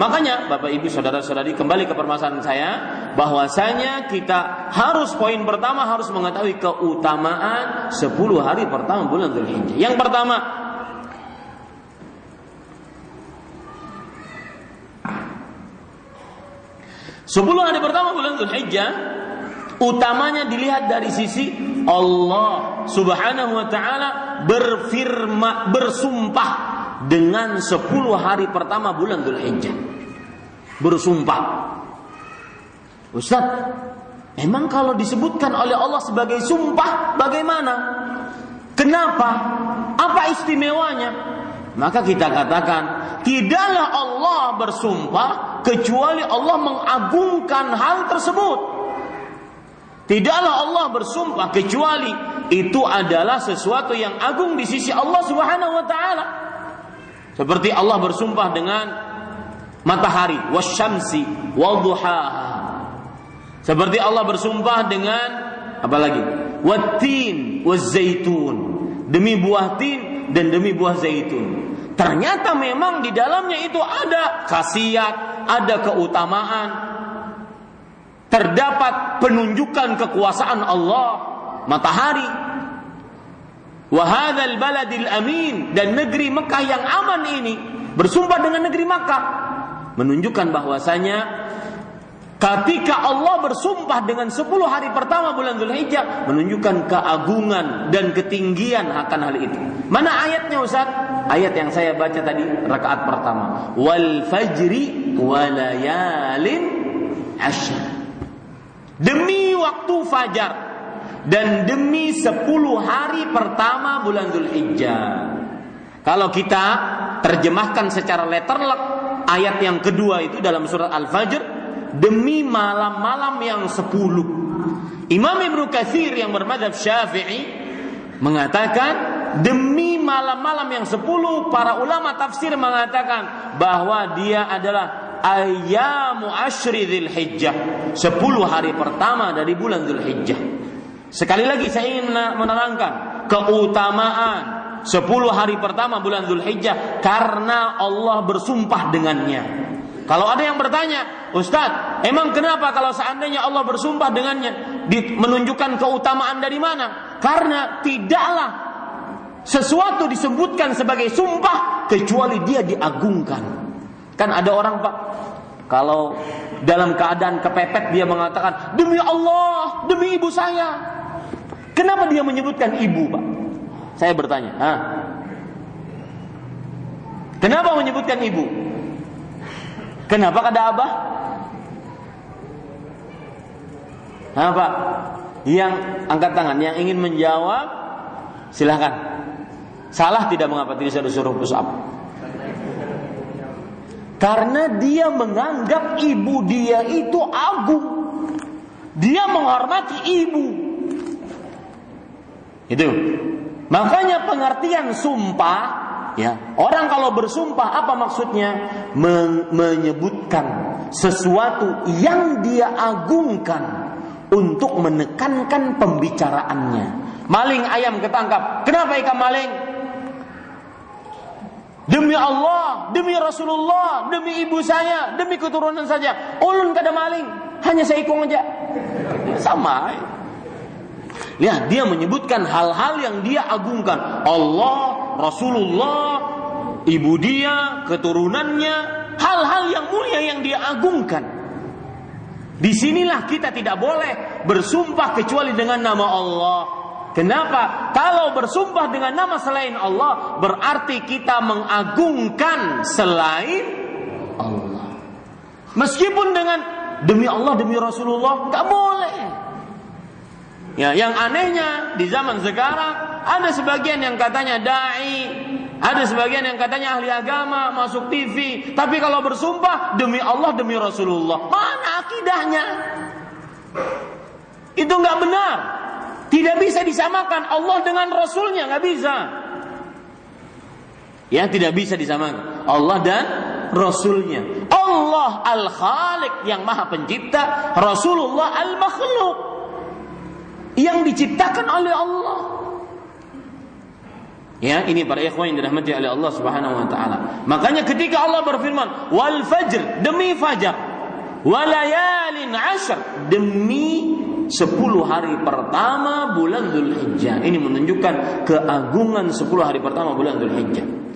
Makanya Bapak Ibu saudara-saudari, kembali ke permasalahan saya, bahwasanya kita harus, poin pertama, harus mengetahui keutamaan 10 hari pertama bulan Dzulhijjah. Yang pertama, Sepuluh hari pertama bulan Dzulhijjah utamanya dilihat dari sisi Allah Subhanahu wa taala bersumpah dengan 10 hari pertama bulan Dzulhijjah. Bersumpah. Ustaz, emang kalau disebutkan oleh Allah sebagai sumpah bagaimana? Kenapa? Apa istimewanya? Maka kita katakan, tidaklah Allah bersumpah kecuali Allah mengagungkan hal tersebut. Tidaklah Allah bersumpah kecuali itu adalah sesuatu yang agung di sisi Allah Subhanahu wa taala. Seperti Allah bersumpah dengan matahari, wasyamsi wadduhaha. Seperti Allah bersumpah dengan apa lagi? Wattin wazzaitun. Demi buah tin dan demi buah zaitun. Ternyata memang di dalamnya itu ada khasiat, ada keutamaan. Terdapat penunjukan kekuasaan Allah, matahari. Wa hadzal baladil amin, dan negeri Mekah yang aman ini, bersumpah dengan negeri Makkah, menunjukkan bahwasanya ketika Allah bersumpah dengan 10 hari pertama bulan Dzulhijjah, menunjukkan keagungan dan ketinggian akan hal itu. Mana ayatnya Ustaz? Ayat yang saya baca tadi, rakaat pertama. Wal fajri walayalin ashr. Demi waktu fajar dan demi 10 hari pertama bulan Dzulhijjah. Kalau kita terjemahkan secara letterlock ayat yang kedua itu dalam surat Al-Fajr, demi malam-malam yang 10. Imam Ibnu Katsir yang bermadzhab Syafi'i mengatakan demi malam-malam yang 10. Para ulama tafsir mengatakan bahwa dia adalah ayyamu asyri Dzulhijjah, 10 hari pertama dari bulan Dzulhijjah. Sekali lagi saya ingin menerangkan keutamaan 10 hari pertama bulan Dzulhijjah karena Allah bersumpah dengannya. Kalau ada yang bertanya, Ustaz, emang kenapa kalau seandainya Allah bersumpah dengannya menunjukkan keutamaan dari mana? Karena tidaklah sesuatu disebutkan sebagai sumpah kecuali dia diagungkan. Kan ada orang Pak, kalau dalam keadaan kepepet dia mengatakan, demi Allah, demi ibu saya. Kenapa dia menyebutkan ibu Pak? Saya bertanya, kenapa menyebutkan ibu? Kenapa kada abah? Pak, yang angkat tangan, yang ingin menjawab, silahkan. Salah tidak mengapa, tidak disuruh push up. Karena dia menganggap ibu dia itu agung. Dia menghormati ibu. Itu. Makanya pengertian sumpah, ya, orang kalau bersumpah apa maksudnya? Menyebutkan sesuatu yang dia agungkan untuk menekankan pembicaraannya. Maling ayam ketangkap. Kenapa ikan maling? Demi Allah, demi Rasulullah, demi ibu saya, demi keturunan saja. Ulun kada maling, hanya seikung aja. Sama. Lihat, dia menyebutkan hal-hal yang dia agungkan. Allah, Rasulullah, ibu dia, keturunannya, hal-hal yang mulia yang dia agungkan. Disinilah kita tidak boleh bersumpah kecuali dengan nama Allah. Kenapa? Kalau bersumpah dengan nama selain Allah, berarti kita mengagungkan selain Allah. Meskipun dengan demi Allah, demi Rasulullah, nggak boleh. Ya, yang anehnya di zaman sekarang ada sebagian yang katanya dai, ada sebagian yang katanya ahli agama masuk TV, tapi kalau bersumpah demi Allah, demi Rasulullah, mana akidahnya? Itu nggak benar. Tidak bisa disamakan Allah dengan Rasulnya, nggak bisa. Ya, tidak bisa disamakan Allah dan Rasulnya. Allah Al-Khaliq yang Maha Pencipta, Rasulullah Al-Makhluk yang diciptakan oleh Allah. Ya, ini para ikhwan yang dirahmati oleh Allah Subhanahu wa taala. Makanya ketika Allah berfirman, "Wal fajr," demi fajar, "walayalin 'ashr," demi 10 hari pertama bulan Dzulhijjah. Ini menunjukkan keagungan 10 hari pertama bulan Dzulhijjah.